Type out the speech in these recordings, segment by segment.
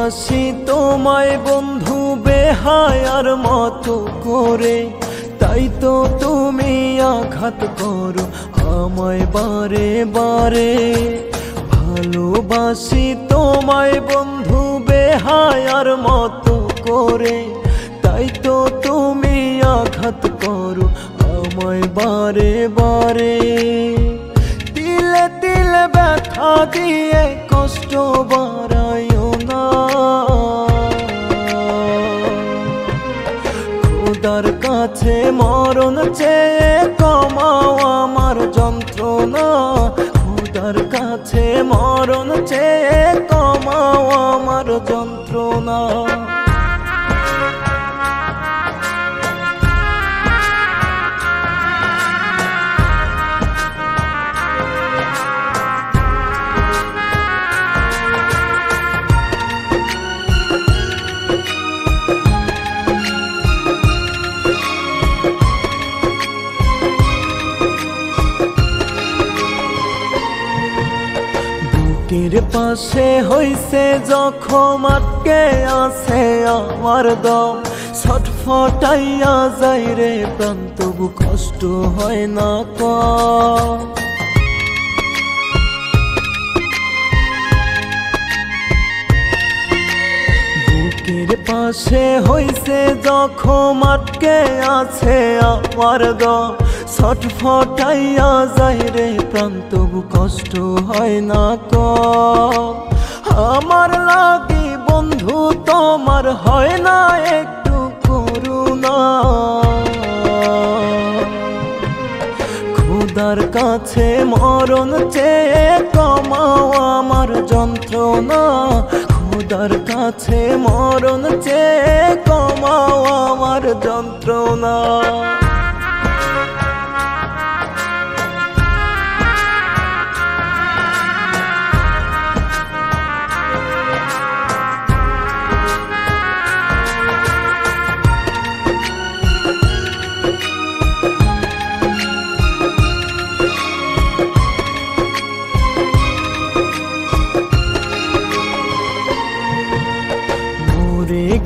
ভালোবাসি তোমায় বন্ধু বেহায়ার মতো করে, তাই তো তুমি আঘাত করো আমায় বারে বারে। ভালোবাসি তোমায় বন্ধু বেহায়ার মতো করে, তাই তো তুমি আঘাত করো আমায় বারে বারে। তিলে তিলে ব্যথা দিয়ে কষ্ট বাড়াইও না, খোদার কাছে মরণ চেয়ে কমাও আমার যন্ত্রণা। খোদার কাছে মরণ চেয়ে কমাও আমার যন্ত্রণা। বুকের পাশে হইছে জখম, আটকে আছে আমার দম, ছটফটাইয়া যায় রে প্রাণ, তবু কষ্ট হয় না কম। বুকের পাশে হইছে জখম, আটকে আছে আমার দম, ছটফটাইয়া যায় রে প্রাণ, তবু কষ্ট হয় না কম। আমার লাগি বন্ধু তোমার হয় না একটু করুণা, খোদার কাছে মরণ চেয়ে কমাও আমার যন্ত্রণা। খোদার কাছে মরণ চেয়ে কমাও আমার যন্ত্রণা।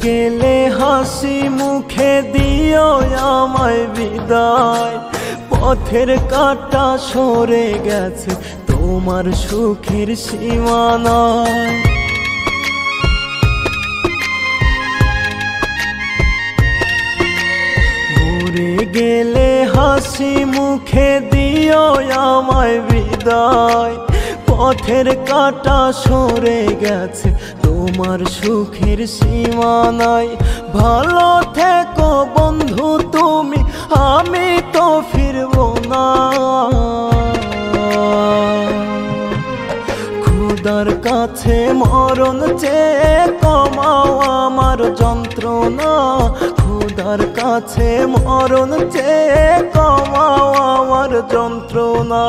গেলে হাসি মুখে দিও আমায় বিদায়, পথের কাঁটা সরে গেছে তোমার সুখের সীমানায়। মরে গেলে হাসি মুখে দিও আমায় বিদায়, পথের কাঁটা সরে গেছে তোমার সুখের সীমানায়। ভালো থেকো বন্ধু তুমি, আমি তো ফিরবো না। খোদার কাছে মরণ চেয়ে কমাও আমার যন্ত্রণা। খোদার কাছে মরণ চেয়ে কমাও আমার যন্ত্রণা।